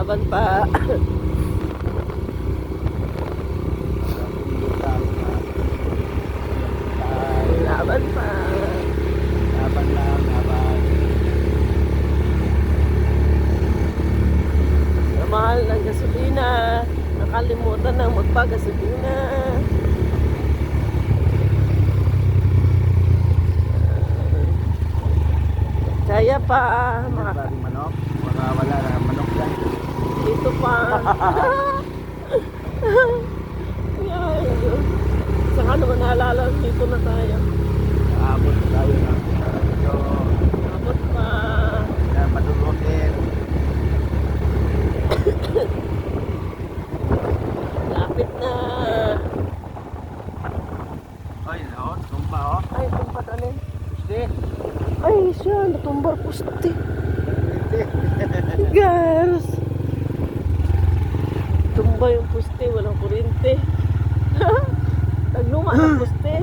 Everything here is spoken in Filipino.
Laban pa. Laban pa. Laban lang, laban. Ang mahal ng gasolina. Nakalimutan ng magpagasolina. Kaya pa. Maraming manok. Wala na manok yan. Dito pa. Saka naman naalala, dito na tayo. Abot tayo na. So, Abot pa. na madulutin. Lapit na. Ay, no, tumpa oh. Ay, tumpat alin. Gusti. Ay, siya, natumbar pusti. Hindi. Girls. Tumba yung pusti, walang kuryente. Nagluma ng pusti.